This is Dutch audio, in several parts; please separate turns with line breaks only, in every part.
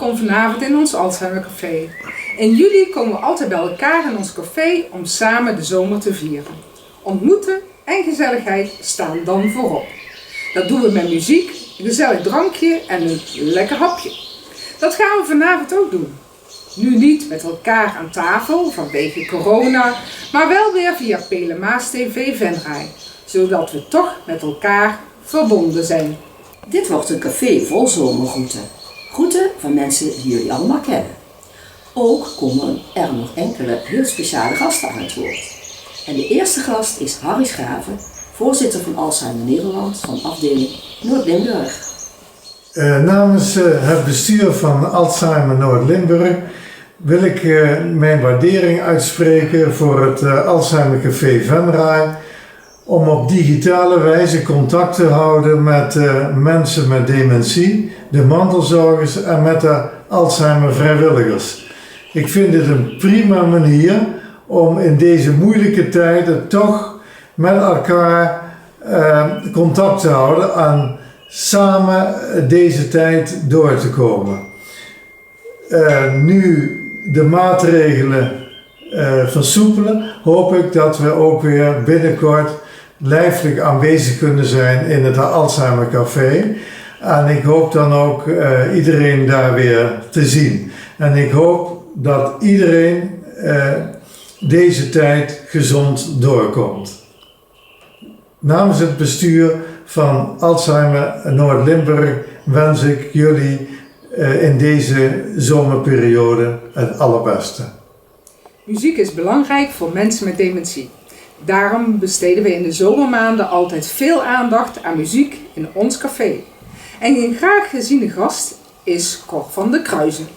Welkom vanavond in ons Alzheimer Café. In juli komen we altijd bij elkaar in ons café om samen de zomer te vieren. Ontmoeten en gezelligheid staan dan voorop. Dat doen we met muziek, een gezellig drankje en een lekker hapje. Dat gaan we vanavond ook doen. Nu niet met elkaar aan tafel vanwege corona, maar wel weer via Pelemaas TV Venray, zodat we toch met elkaar verbonden zijn.
Dit wordt een café vol zomergroeten. Groeten van mensen die jullie allemaal kennen. Ook komen er nog enkele heel speciale gasten aan het woord. En de eerste gast is Harry Schaven, voorzitter van Alzheimer Nederland van afdeling Noord-Limburg.
Namens het bestuur van Alzheimer Noord-Limburg wil ik mijn waardering uitspreken voor het Alzheimer Café Venray om op digitale wijze contact te houden met mensen met dementie, de mantelzorgers en met de Alzheimer vrijwilligers. Ik vind dit een prima manier om in deze moeilijke tijden toch met elkaar contact te houden en samen deze tijd door te komen. Nu de maatregelen versoepelen, hoop ik dat we ook weer binnenkort lijfelijk aanwezig kunnen zijn in het Alzheimer Café. En ik hoop dan ook iedereen daar weer te zien. En ik hoop dat iedereen deze tijd gezond doorkomt. Namens het bestuur van Alzheimer Noord-Limburg wens ik jullie in deze zomerperiode het allerbeste.
Muziek is belangrijk voor mensen met dementie. Daarom besteden we in de zomermaanden altijd veel aandacht aan muziek in ons café. En een graag geziene gast is Cor van der Kruijzen.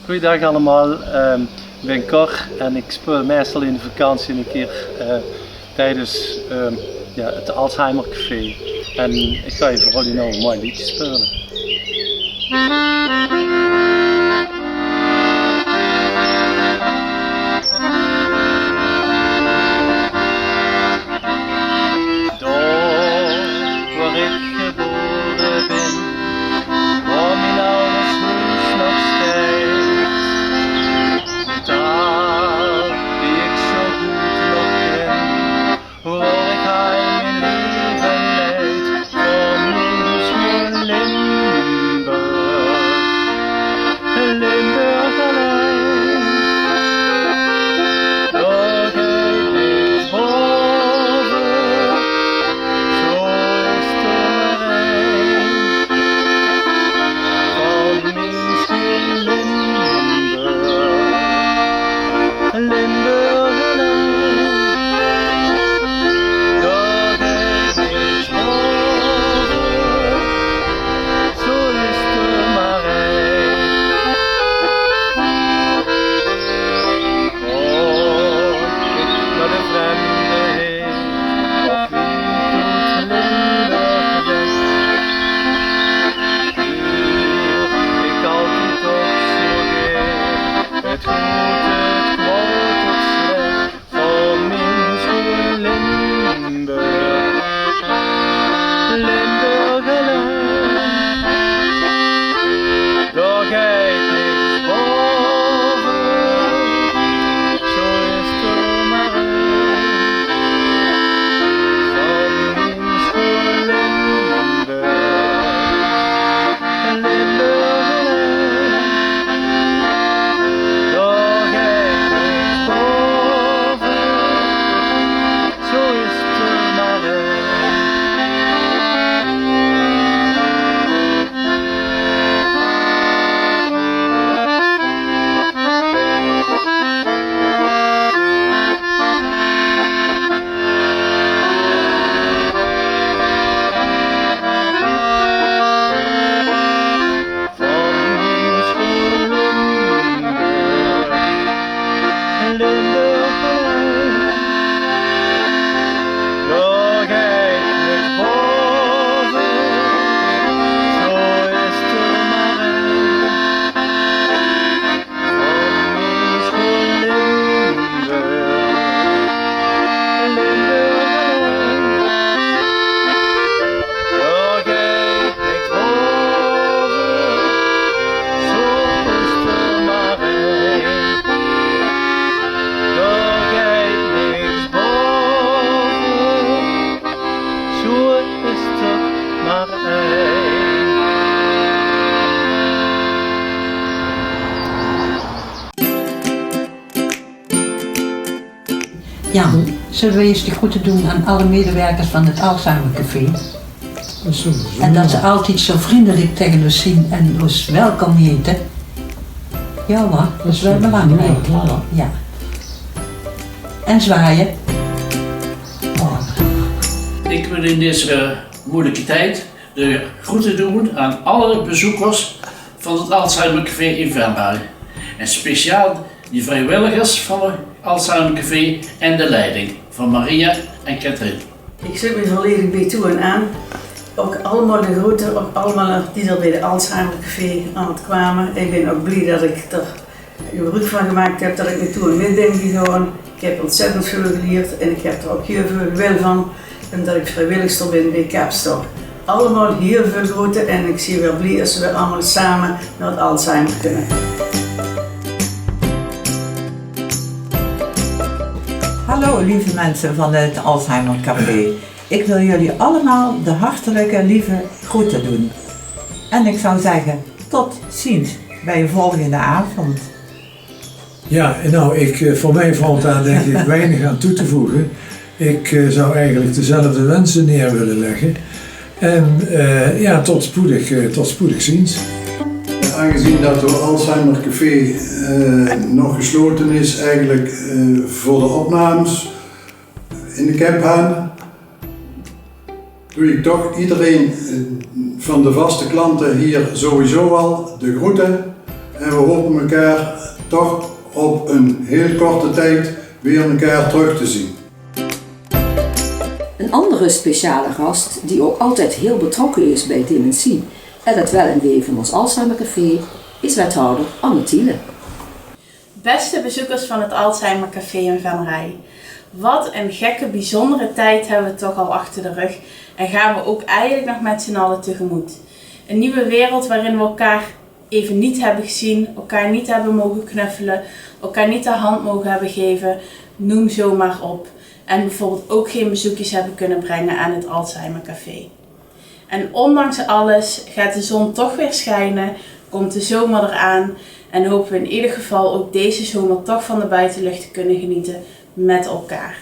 Goeiedag allemaal, ik ben Cor en ik speel meestal in de vakantie een keer tijdens het Alzheimer Café. En ik ga je voor jullie nou een mooi liedje spelen.
Jan, zullen we eens de groeten doen aan alle medewerkers van het Alzheimer Café? En dat ze altijd zo vriendelijk tegen ons zien en ons welkom heten. Ja hoor, dat is wel belangrijk. Ja. En zwaaien. Oh.
Ik wil in deze moeilijke tijd de groeten doen aan alle bezoekers van het Alzheimer Café in Venray. En speciaal die vrijwilligers van het Alzheimer Café en de leiding van Maria en Katrien.
Ik zit me volledig bij toe en aan. Ook allemaal de groeten, ook allemaal die er bij de Alzheimer Café aan het kwamen. Ik ben ook blij dat ik er gebruik van gemaakt heb, dat ik me toe en mee ben gegaan. Ik heb ontzettend veel geleerd en ik heb er ook heel veel wil van. En dat ik vrijwilligster ben bij Capstock. Allemaal heel veel groeten en ik zie wel blij als we allemaal samen naar het Alzheimer kunnen.
Hallo lieve mensen van het Alzheimer Café. Ik wil jullie allemaal de hartelijke lieve groeten doen. En ik zou zeggen, tot ziens bij een volgende avond.
Ja, nou, voor mij valt daar denk ik weinig aan toe te voegen. Ik zou eigenlijk dezelfde wensen neer willen leggen. En ja, tot spoedig ziens.
Aangezien dat het Alzheimer Café nog gesloten is eigenlijk voor de opnames in de camphaan, doe ik toch iedereen van de vaste klanten hier sowieso al de groeten. En we hopen elkaar toch op een heel korte tijd weer elkaar terug te zien.
Een andere speciale gast die ook altijd heel betrokken is bij dementie en het wel en wee van ons Alzheimer Café is wethouder Anne Thiele.
Beste bezoekers van het Alzheimer Café in Venray. Wat een gekke, bijzondere tijd hebben we toch al achter de rug en gaan we ook eigenlijk nog met z'n allen tegemoet. Een nieuwe wereld waarin we elkaar even niet hebben gezien, elkaar niet hebben mogen knuffelen, elkaar niet de hand mogen hebben gegeven, noem zomaar op. En bijvoorbeeld ook geen bezoekjes hebben kunnen brengen aan het Alzheimer Café. En ondanks alles gaat de zon toch weer schijnen, komt de zomer eraan en hopen we in ieder geval ook deze zomer toch van de buitenlucht te kunnen genieten met elkaar.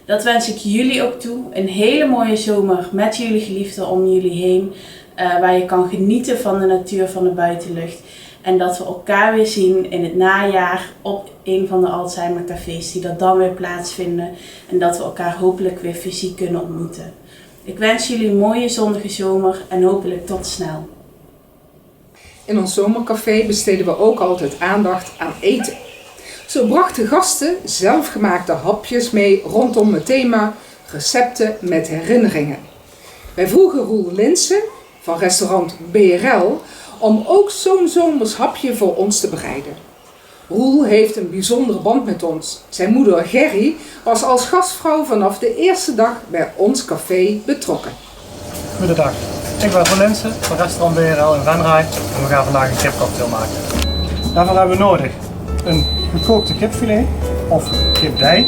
Dat wens ik jullie ook toe, een hele mooie zomer met jullie geliefden om jullie heen, waar je kan genieten van de natuur van de buitenlucht. En dat we elkaar weer zien in het najaar op een van de Alzheimer Cafés die er dan weer plaatsvinden. En dat we elkaar hopelijk weer fysiek kunnen ontmoeten. Ik wens jullie een mooie zonnige zomer en hopelijk tot snel.
In ons zomercafé besteden we ook altijd aandacht aan eten. Zo brachten gasten zelfgemaakte hapjes mee rondom het thema recepten met herinneringen. Wij vroegen Roel Linsen van restaurant BRL om ook zo'n zomers hapje voor ons te bereiden. Roel heeft een bijzondere band met ons. Zijn moeder Gerry was als gastvrouw vanaf de eerste dag bij ons café betrokken.
Goedendag, ik ben Roel Linsen van restaurant BRL in Venray en we gaan vandaag een kipcocktail maken. Daarvoor hebben we nodig een gekookte kipfilet of kipdij.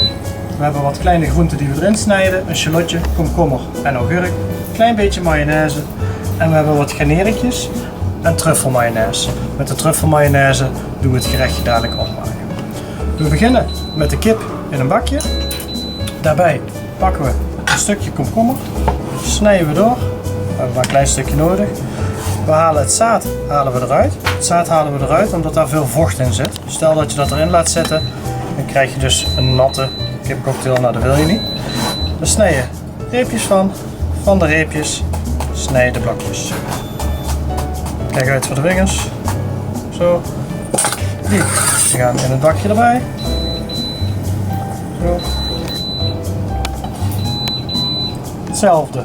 We hebben wat kleine groenten die we erin snijden, een shallotje, komkommer en augurk, een klein beetje mayonaise en we hebben wat garneringjes en truffelmayonaise. Met de truffelmayonaise doen we het gerechtje dadelijk opmaken. We beginnen met de kip in een bakje. Daarbij pakken we een stukje komkommer, snijden we door. We hebben maar een klein stukje nodig. We halen het zaad eruit. Het zaad halen we eruit omdat daar veel vocht in zit. Stel dat je dat erin laat zitten, dan krijg je dus een natte kipcocktail. Nou, dat wil je niet. We snijden reepjes van de reepjes snij je de blokjes. Kijk uit voor de vingers. Zo. Die gaan in het bakje erbij. Zo. Hetzelfde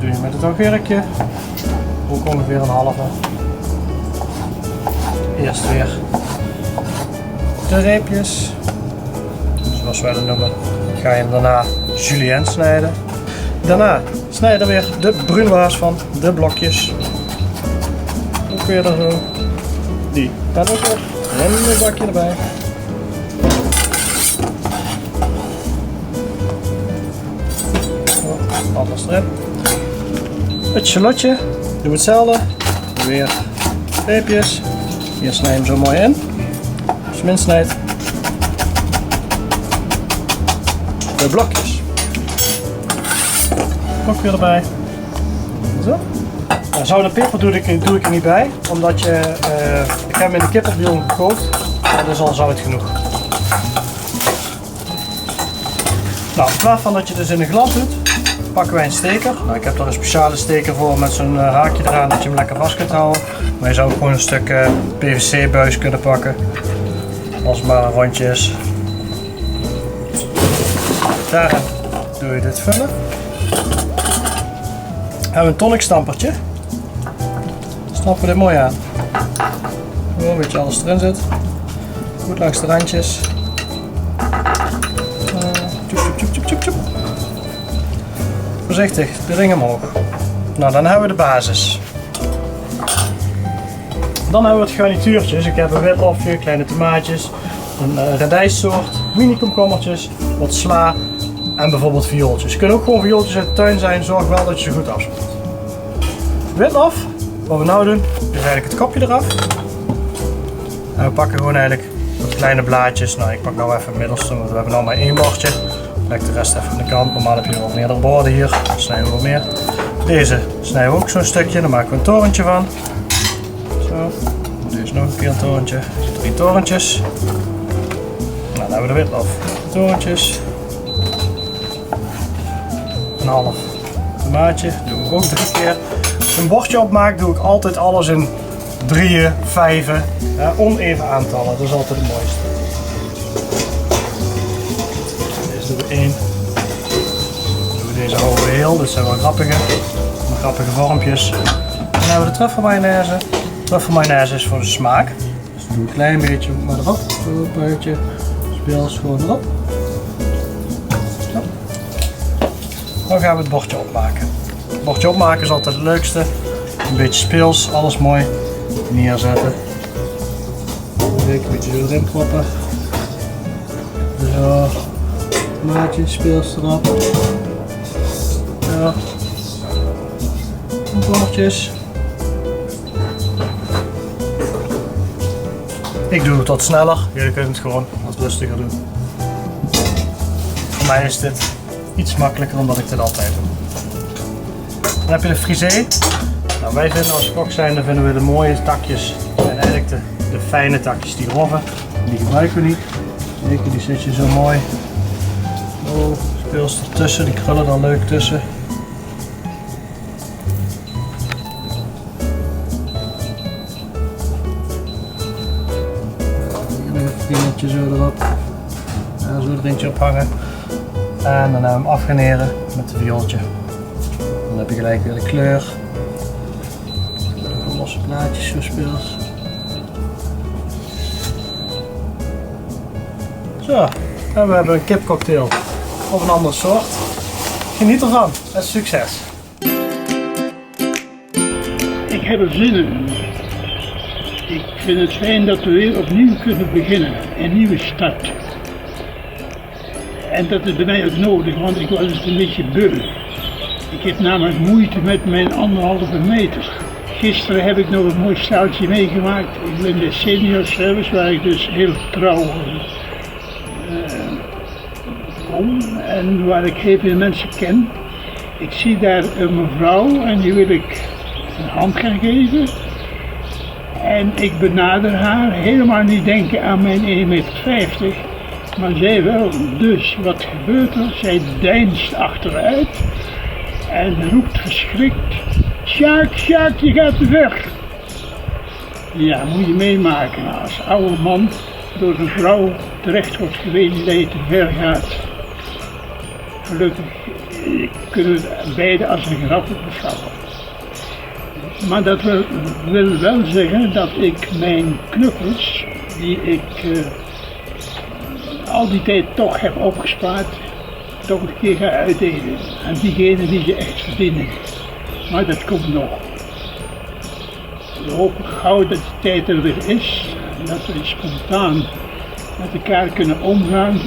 doe je met het augurkje. Ook ongeveer een halve. Eerst weer de reepjes. Zoals wij dat noemen. Ga je hem daarna julienne snijden. Daarna snij je er weer de brunoise van, de blokjes. Ook weer er zo. Die dan ook weer in het bakje erbij. Zo, alles erin. Het shallotje, doen we hetzelfde. Weer reepjes. Hier snij je hem zo mooi in. Als je hem insnijdt.
de blokjes. Ook weer erbij. Zo. Nou, zout en peper doe ik er niet bij, omdat ik heb hem in de kippenbiel gekookt en dat is al zout genoeg. Nou, in plaats van dat je dus in een glad doet, pakken wij een steker. Nou, ik heb er een speciale steker voor met zo'n haakje eraan dat je hem lekker vast kunt houden. Maar je zou ook gewoon een stuk PVC-buis kunnen pakken, als het maar een rondje is. Daarin doe je dit vullen. Hebben we een tonic stampertje. Stampen we dit mooi aan. Gewoon een beetje alles erin zit. Goed langs de randjes. Voorzichtig, de ring omhoog. Nou, dan hebben we de basis. Dan hebben we het garnituurtjes. Ik heb een witlofje, kleine tomaatjes, een radijssoort, mini komkommertjes, wat sla en bijvoorbeeld viooltjes. Het kunnen ook gewoon viooltjes uit de tuin zijn, zorg wel dat je ze goed afspoelt. Witlof, wat we nou doen, is eigenlijk het kopje eraf. En we pakken gewoon eigenlijk wat kleine blaadjes. Nou, ik pak nou even het middelste, want we hebben nou maar 1 bordje. Leg de rest even aan de kant. Normaal heb je wel meerdere borden hier, dan snijden we wel meer. Deze snijden we ook zo'n stukje, dan maken we een torentje van. Zo, deze nog een keer een torentje. 3 torentjes. Nou, dan hebben we de witlof. Torentjes. Een half tomaatje, doen we ook 3 keer. Als ik een bordje opmaak, doe ik altijd alles in 3'en, 5'en, oneven aantallen, dat is altijd het mooiste. Deze doen we 1. Dan doen we deze houden we heel, dit zijn wel grappige vormpjes. Dan hebben we de truffelmayonaise. Truffelmayonaise is voor de smaak, dus doe een klein beetje maar erop, een beetje speels gewoon erop. Zo. Dan gaan we het bordje opmaken. Het bordje opmaken is altijd het leukste. Een beetje speels, alles mooi neerzetten. Een beetje zo erin proppen. Zo. Maatje, speels erop. Zo. Bordjes. Ik doe het wat sneller. Jullie kunnen het gewoon wat rustiger doen. Voor mij is dit iets makkelijker omdat ik dit altijd doe. Dan heb je de frisee. Nou, wij vinden als kok zijn, vinden we de mooie takjes en eigenlijk de fijne takjes, die grove, die gebruiken we niet. Zeker, die zit je zo mooi. Oh, speels ertussen, die krullen er leuk tussen. Hier een vingertje zo erop. Ja, zo er eentje ophangen. En dan hebben we hem afgeneren met het viooltje. Dan heb je gelijk weer de kleur. Losse plaatjes zo speels. Zo, en we hebben een kipcocktail of een andere soort. Geniet ervan en succes!
Ik heb er zin in. Ik vind het fijn dat we weer opnieuw kunnen beginnen, een nieuwe start. En dat is bij mij ook nodig, want ik was het een beetje beu. Ik heb namelijk moeite met mijn 1,5 meter. Gisteren heb ik nog een mooi staaltje meegemaakt. Ik ben de senior service, waar ik dus heel trouw kom en waar ik heel veel mensen ken. Ik zie daar een mevrouw en die wil ik een hand gaan geven. En ik benader haar, helemaal niet denken aan mijn 1,50 meter, maar zij wel. Dus wat gebeurt er? Zij deinst achteruit en roept verschrikt: Sjaak, Sjaak, je gaat te ver. Ja, moet je meemaken als oude man door een vrouw terecht wordt gewezen dat je te ver gaat. Gelukkig kunnen we het beide als een grap beschouwen. Maar dat wil wel zeggen dat ik mijn knuffels, die ik al die tijd toch heb opgespaard, toch een keer ga uitdelen aan diegenen die ze echt verdienen. Maar dat komt nog. We hopen gauw dat de tijd er weer is, dat we spontaan met elkaar kunnen omgaan,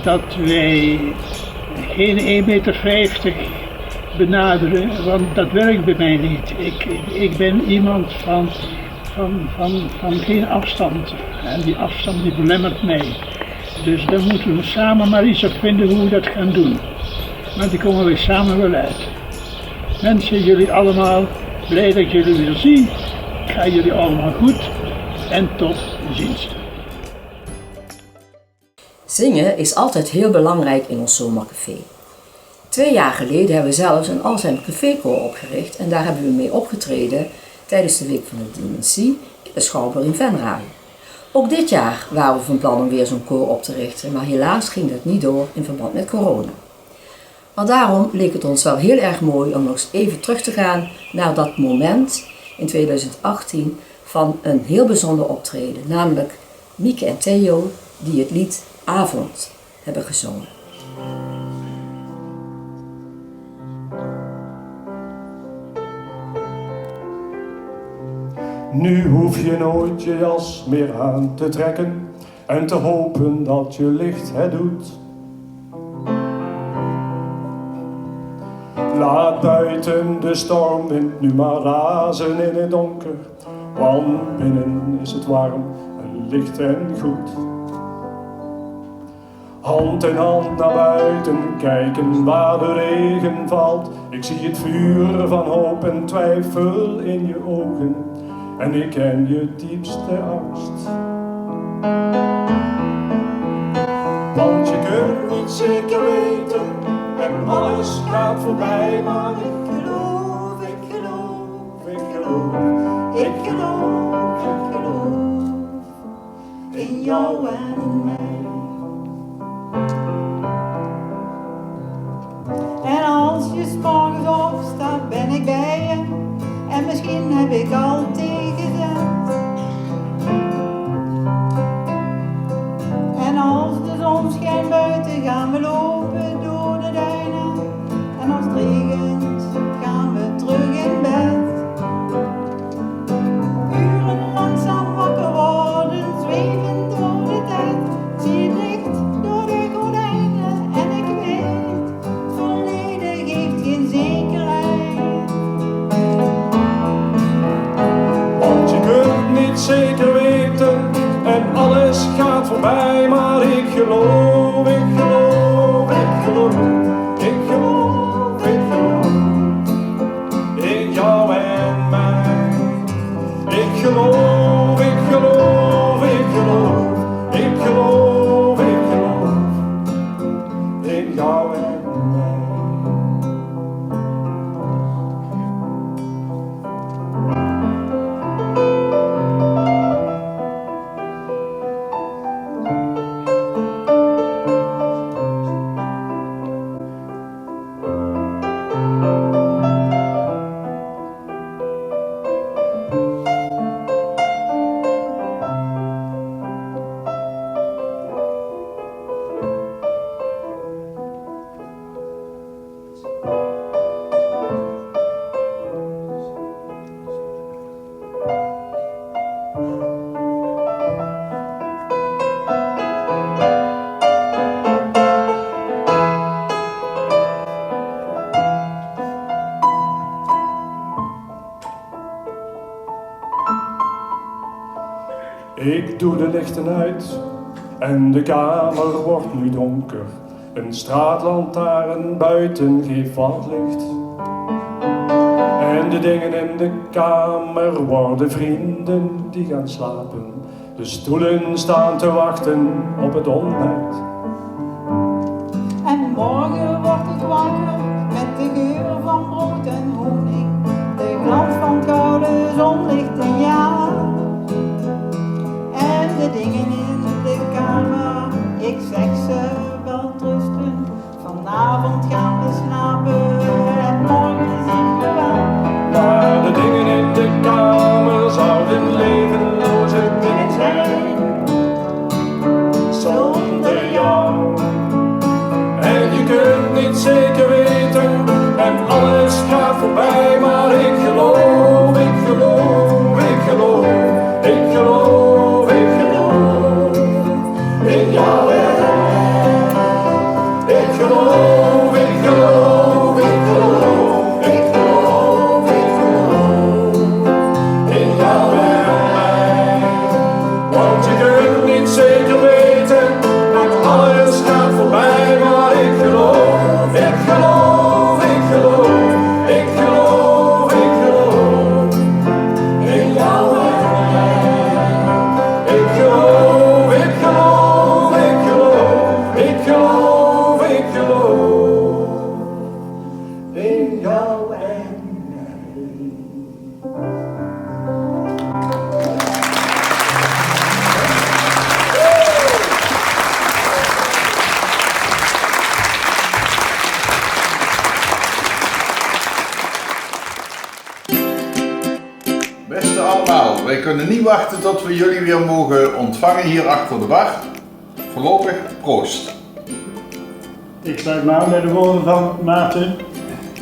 dat wij geen 1,50 meter benaderen, want dat werkt bij mij niet. Ik ben iemand van geen afstand en die afstand die belemmert mij. Dus dan moeten we samen maar iets op vinden hoe we dat gaan doen. Maar die komen we samen wel uit. Mensen, jullie allemaal, blij dat ik jullie weer zie. Ik ga jullie allemaal goed en tot ziens.
Zingen is altijd heel belangrijk in ons zomercafé. 2 jaar geleden hebben we zelfs een Alzheimer Cafékoor opgericht en daar hebben we mee opgetreden tijdens de Week van de Dementie in de Schouwburg in Venray. Ook dit jaar waren we van plan om weer zo'n koor op te richten, maar helaas ging dat niet door in verband met corona. Maar daarom leek het ons wel heel erg mooi om nog eens even terug te gaan naar dat moment in 2018 van een heel bijzonder optreden, namelijk Mieke en Theo die het lied Avond hebben gezongen.
Nu hoef je nooit je jas meer aan te trekken en te hopen dat je licht het doet. Laat buiten de stormwind nu maar razen in het donker, want binnen is het warm en licht en goed. Hand in hand naar buiten kijken waar de regen valt. Ik zie het vuur van hoop en twijfel in je ogen en ik ken je diepste angst. Want je kunt niet zeker weten en alles gaat voorbij, maar ik geloof, ik geloof, ik geloof, ik geloof, ik geloof in jou en in mij.
En als je 's morgens opstaat ben ik bij je en misschien heb ik al tegenzet. En als de zon schijnt buiten gaan we lopen door de duinen en als het regent gaan we terug in bed. Uren langzaam wakker worden, zweven door de tijd, zie het licht door de gordijnen en ik weet, het verleden geeft geen zekerheid.
Want je kunt niet zeker weten en alles gaat voorbij, maar ik geloof, ik geloof, ik geloof, ik geloof, ik geloof in jou en mij. Ik geloof, ik geloof, ik geloof, ik geloof, ik geloof in jou en mij. Ik doe de lichten uit en de kamer wordt nu donker. Een straatlantaarn buiten geeft wat licht. En de dingen in de kamer worden vrienden die gaan slapen. De stoelen staan te wachten op het ontbijt.
En morgen word ik wakker met de geur van brood en honing, de glans van het koude zonlicht en ja. En de dingen in de kamer, ik zeg ze wel trusten. Vanavond gaan we slapen en morgen zien we wel.
Maar de dingen in de kamer zouden levenloze dingen zijn zonder jou. En je kunt niet zeker weten en alles gaat voorbij, maar ik geloof, ik geloof, ik geloof, ik geloof, ik geloof
kunnen niet wachten tot we jullie weer mogen ontvangen hier achter de bar. Voorlopig proost.
Ik sluit me aan bij de woorden van Maarten.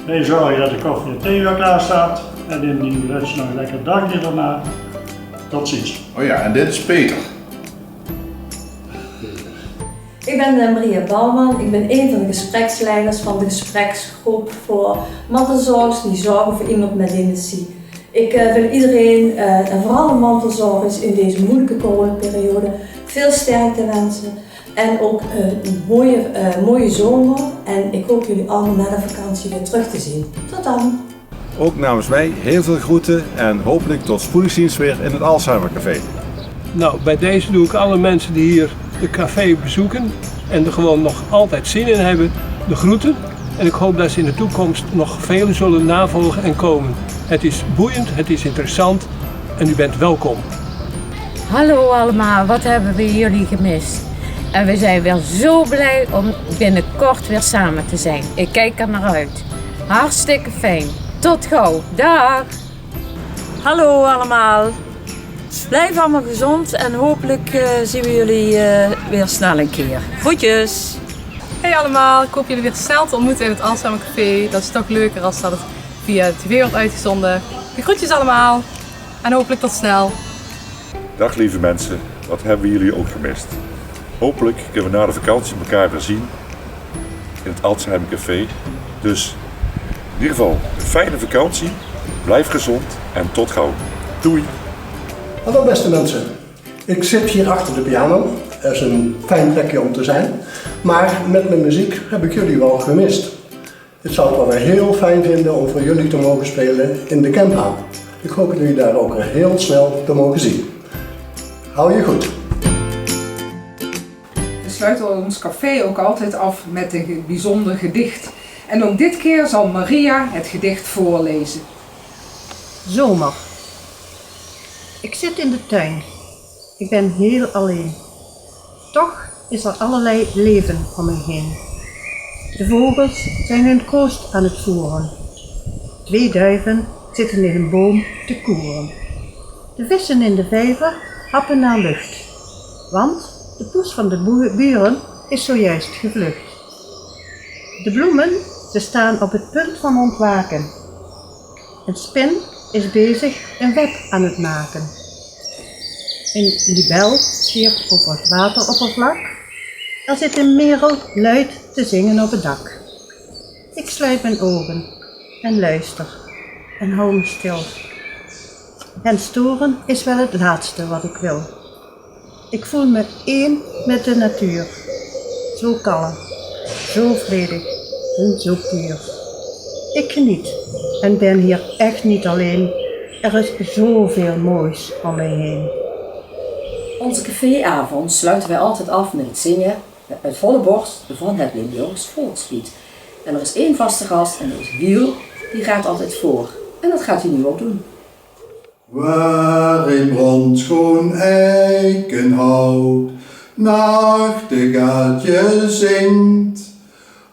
Wij zorgen dat de koffie en thee weer klaar staat. En indien u wenst nog een lekker dagje daarna. Tot ziens.
Oh ja, en dit is Peter.
Ik ben Maria Bouwman. Ik ben een van de gespreksleiders van de gespreksgroep voor mantelzorgers die zorgen voor iemand met dementie. Ik wil iedereen, en vooral de mantelzorgers in deze moeilijke coronaperiode, veel sterkte wensen. En ook een mooie zomer. En ik hoop jullie allemaal na de vakantie weer terug te zien. Tot dan!
Ook namens mij heel veel groeten en hopelijk tot spoedig ziens weer in het Alzheimer Café.
Nou, bij deze doe ik alle mensen die hier de café bezoeken en er gewoon nog altijd zin in hebben, de groeten. En ik hoop dat ze in de toekomst nog velen zullen navolgen en komen. Het is boeiend, het is interessant en u bent welkom.
Hallo allemaal, wat hebben we jullie gemist? En we zijn weer zo blij om binnenkort weer samen te zijn. Ik kijk er naar uit. Hartstikke fijn. Tot gauw. Dag!
Hallo allemaal. Blijf allemaal gezond en hopelijk zien we jullie weer snel een keer. Groetjes!
Hey allemaal, ik hoop jullie weer snel te ontmoeten in het Alzheimer Café. Dat is toch leuker als dat het via de tv wordt uitgezonden. De groetjes allemaal en hopelijk tot snel.
Dag lieve mensen, wat hebben jullie ook gemist? Hopelijk kunnen we na de vakantie elkaar weer zien in het Alzheimer Café. Dus in ieder geval een fijne vakantie, blijf gezond en tot gauw. Doei!
Hallo beste mensen, ik zit hier achter de piano. Dat is een fijn plekje om te zijn. Maar met mijn muziek heb ik jullie wel gemist. Het zou ik wel weer heel fijn vinden om voor jullie te mogen spelen in de Camphaan. Ik hoop dat jullie daar ook heel snel te mogen zien. Hou je goed!
We sluiten ons café ook altijd af met een bijzonder gedicht. En ook dit keer zal Maria het gedicht voorlezen.
Zomer. Ik zit in de tuin. Ik ben heel alleen. Toch is er allerlei leven om me heen. De vogels zijn hun kroost aan het voeren. 2 duiven zitten in een boom te koeren. De vissen in de vijver happen naar lucht. Want de poes van de buren is zojuist gevlucht. De bloemen, ze staan op het punt van ontwaken. Een spin is bezig een web aan het maken. Een libel zwiert over het wateroppervlak. Er zit een merel luid te zingen op het dak. Ik sluit mijn ogen en luister en hou me stil. En storen is wel het laatste wat ik wil. Ik voel me één met de natuur. Zo kalm, zo vredig en zo puur. Ik geniet en ben hier echt niet alleen. Er is zoveel moois om mij heen.
Onze caféavond sluiten wij altijd af met het zingen uit volle borst van het Limburgs volkslied. En er is 1 vaste gast en dat is Wiel, die gaat altijd voor. En dat gaat hij nu ook doen.
Waar in brandschoon eikenhout nachtegaaltje zingt,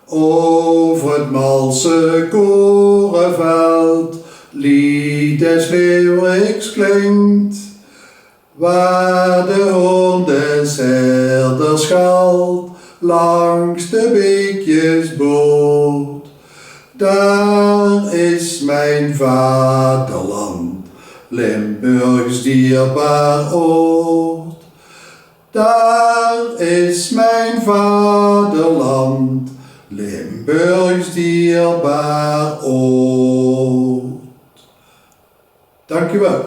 over het malse korenveld lied des leeuwiks klinkt, waar de hoorn des herders schalt langs de beekjes boord. Daar is mijn vaderland, Limburgs dierbaar oord. Daar is mijn vaderland, Limburgs dierbaar oord. Dankjewel.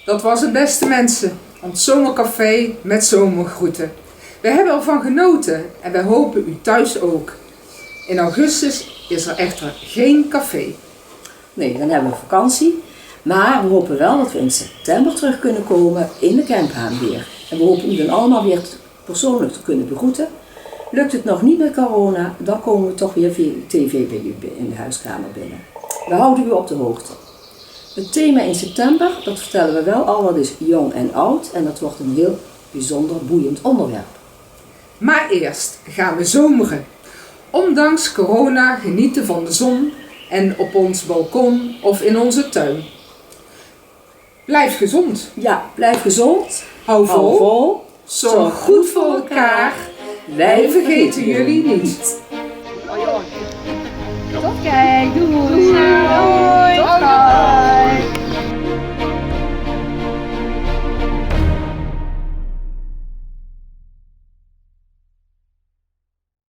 Dat was het, beste mensen. Ons zomercafé met zomergroeten. We hebben ervan genoten en wij hopen u thuis ook. In augustus is er echter geen café.
Nee, dan hebben we vakantie. Maar we hopen wel dat we in september terug kunnen komen in de Camphaan weer. En we hopen u dan allemaal weer persoonlijk te kunnen begroeten. Lukt het nog niet met corona, dan komen we toch weer via tv bij u in de huiskamer binnen. We houden u op de hoogte. Het thema in september, dat vertellen we wel al, dat is jong en oud. En dat wordt een heel bijzonder boeiend onderwerp.
Maar eerst gaan we zomeren. Ondanks corona genieten van de zon en op ons balkon of in onze tuin. Blijf gezond.
Ja, blijf gezond.
Hou vol.
Hou vol.
Zorg goed voor elkaar. Wij vergeten jullie niet.
Tot kijk, doei.